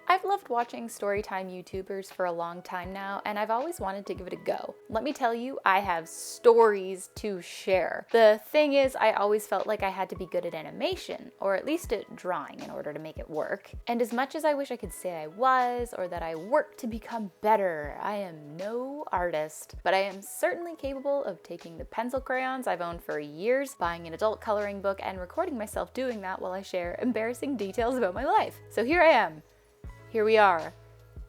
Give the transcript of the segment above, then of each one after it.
I've loved watching storytime YouTubers for a long time now, and I've always wanted to give it a go. Let me tell you, I have stories to share. The thing is, I always felt like I had to be good at animation, or at least at drawing in order to make it work. And as much as I wish I could say I was, or that I worked to become better, I am no artist. But I am certainly capable of taking the pencil crayons I've owned for years, buying an adult coloring book, and recording myself doing that while I share embarrassing details about my life. So here I am. Here we are.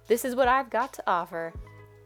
This is what I've got to offer.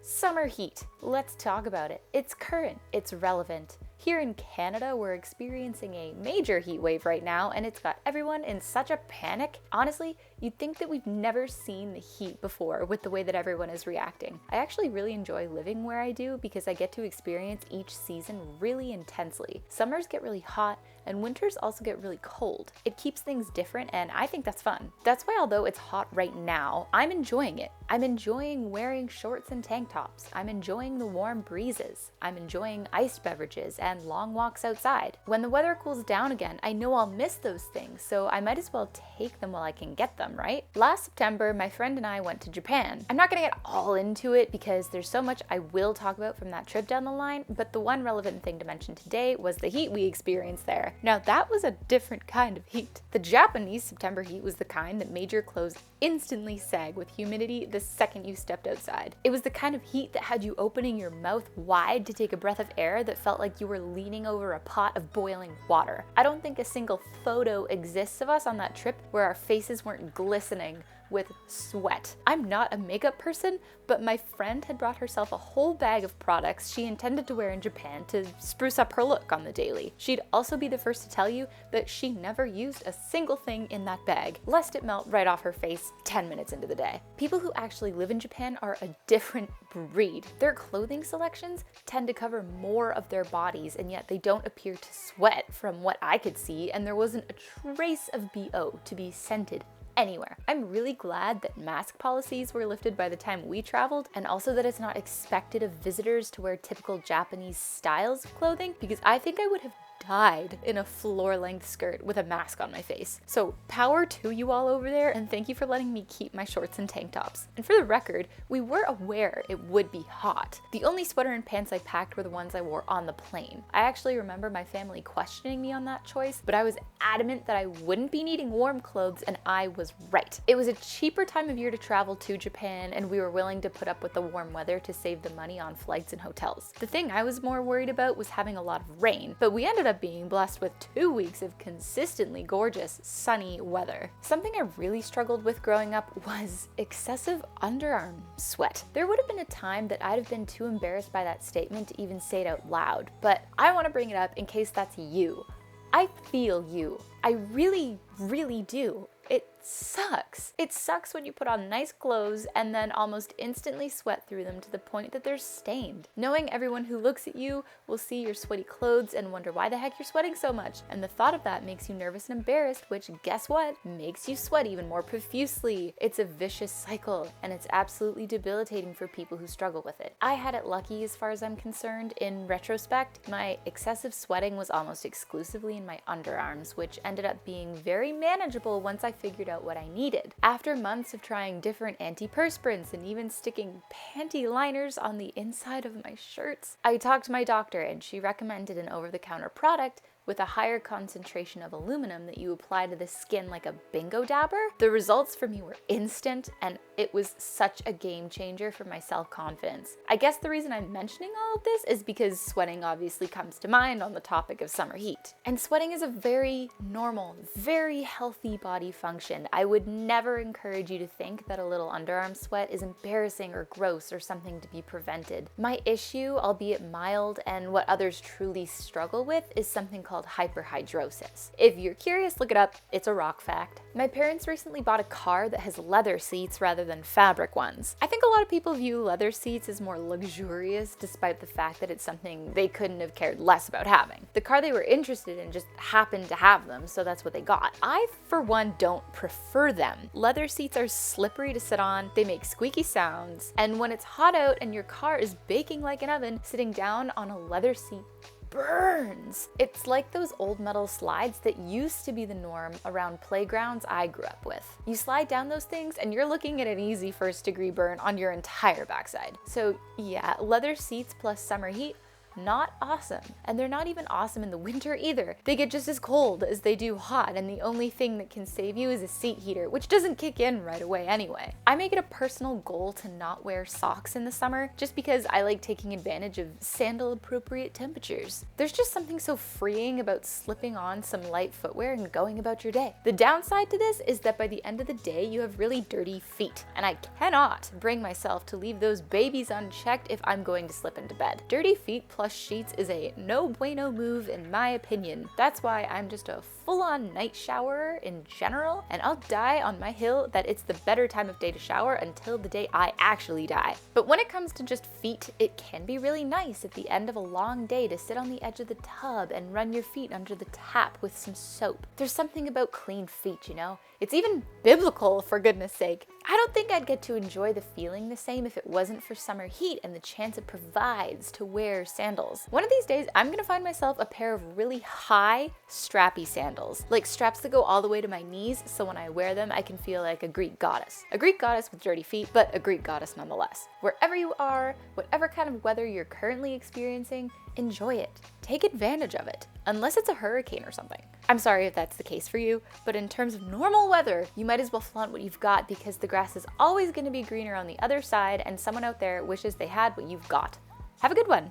Summer heat. Let's talk about it. It's current. It's relevant. Here in Canada, we're experiencing a major heat wave right now, and it's got everyone in such a panic. Honestly, you'd think that we've never seen the heat before with the way that everyone is reacting. I actually really enjoy living where I do because I get to experience each season really intensely. Summers get really hot, and winters also get really cold. It keeps things different, and I think that's fun. That's why although it's hot right now, I'm enjoying it. I'm enjoying wearing shorts and tank tops. I'm enjoying the warm breezes. I'm enjoying iced beverages and long walks outside. When the weather cools down again, I know I'll miss those things, so I might as well take them while I can get them, right? Last September, my friend and I went to Japan. I'm not gonna get all into it because there's so much I will talk about from that trip down the line, but the one relevant thing to mention today was the heat we experienced there. Now that was a different kind of heat. The Japanese September heat was the kind that made your clothes instantly sag with humidity the second you stepped outside. It was the kind of heat that had you opening your mouth wide to take a breath of air that felt like you were leaning over a pot of boiling water. I don't think a single photo exists of us on that trip where our faces weren't glistening with sweat. I'm not a makeup person, but my friend had brought herself a whole bag of products she intended to wear in Japan to spruce up her look on the daily. She'd also be the first to tell you that she never used a single thing in that bag, lest it melt right off her face 10 minutes into the day. People who actually live in Japan are a different breed. Their clothing selections tend to cover more of their bodies, and yet they don't appear to sweat from what I could see, and there wasn't a trace of BO to be scented anywhere. I'm really glad that mask policies were lifted by the time we traveled, and also that it's not expected of visitors to wear typical Japanese styles of clothing, because I think I would have died in a floor-length skirt with a mask on my face. So power to you all over there, and thank you for letting me keep my shorts and tank tops. And for the record, we were aware it would be hot. The only sweater and pants I packed were the ones I wore on the plane. I actually remember my family questioning me on that choice, but I was adamant that I wouldn't be needing warm clothes, and I was right. It was a cheaper time of year to travel to Japan, and we were willing to put up with the warm weather to save the money on flights and hotels. The thing I was more worried about was having a lot of rain, but we ended up being blessed with 2 weeks of consistently gorgeous, sunny weather. Something I really struggled with growing up was excessive underarm sweat. There would have been a time that I'd have been too embarrassed by that statement to even say it out loud, but I want to bring it up in case that's you. I feel you. I really, really do. It sucks. It sucks when you put on nice clothes and then almost instantly sweat through them to the point that they're stained. Knowing everyone who looks at you will see your sweaty clothes and wonder why the heck you're sweating so much. And the thought of that makes you nervous and embarrassed, which guess what? Makes you sweat even more profusely. It's a vicious cycle, and it's absolutely debilitating for people who struggle with it. I had it lucky as far as I'm concerned. In retrospect, my excessive sweating was almost exclusively in my underarms, which ended up being very manageable once I figured out what I needed. After months of trying different antiperspirants and even sticking panty liners on the inside of my shirts, I talked to my doctor, and she recommended an over-the-counter product with a higher concentration of aluminum that you apply to the skin like a bingo dabber. The results for me were instant, and it was such a game changer for my self-confidence. I guess the reason I'm mentioning all of this is because sweating obviously comes to mind on the topic of summer heat. And sweating is a very normal, very healthy body function. I would never encourage you to think that a little underarm sweat is embarrassing or gross or something to be prevented. My issue, albeit mild, and what others truly struggle with, is something called hyperhidrosis. If you're curious, look it up. It's a rock fact. My parents recently bought a car that has leather seats rather than fabric ones. I think a lot of people view leather seats as more luxurious, despite the fact that it's something they couldn't have cared less about having. The car they were interested in just happened to have them, so that's what they got. I, for one, don't prefer them. Leather seats are slippery to sit on, they make squeaky sounds, and when it's hot out and your car is baking like an oven, sitting down on a leather seat burns. It's like those old metal slides that used to be the norm around playgrounds I grew up with. You slide down those things and you're looking at an easy 1st-degree burn on your entire backside. So yeah, leather seats plus summer heat, not awesome. And they're not even awesome in the winter either. They get just as cold as they do hot, and the only thing that can save you is a seat heater, which doesn't kick in right away anyway. I make it a personal goal to not wear socks in the summer just because I like taking advantage of sandal appropriate temperatures. There's just something so freeing about slipping on some light footwear and going about your day. The downside to this is that by the end of the day you have really dirty feet, and I cannot bring myself to leave those babies unchecked if I'm going to slip into bed. Dirty feet plus sheets is a no bueno move in my opinion. That's why I'm just a full-on night showerer in general, and I'll die on my hill that it's the better time of day to shower until the day I actually die. But when it comes to just feet, it can be really nice at the end of a long day to sit on the edge of the tub and run your feet under the tap with some soap. There's something about clean feet, you know? It's even biblical, for goodness sake. I don't think I'd get to enjoy the feeling the same if it wasn't for summer heat and the chance it provides to wear sandals. One of these days, I'm gonna find myself a pair of really high, strappy sandals. Like straps that go all the way to my knees, so when I wear them, I can feel like a Greek goddess. A Greek goddess with dirty feet, but a Greek goddess nonetheless. Wherever you are, whatever kind of weather you're currently experiencing, enjoy it. Take advantage of it, unless it's a hurricane or something. I'm sorry if that's the case for you, but in terms of normal weather, you might as well flaunt what you've got because the grass is always going to be greener on the other side and someone out there wishes they had what you've got. Have a good one.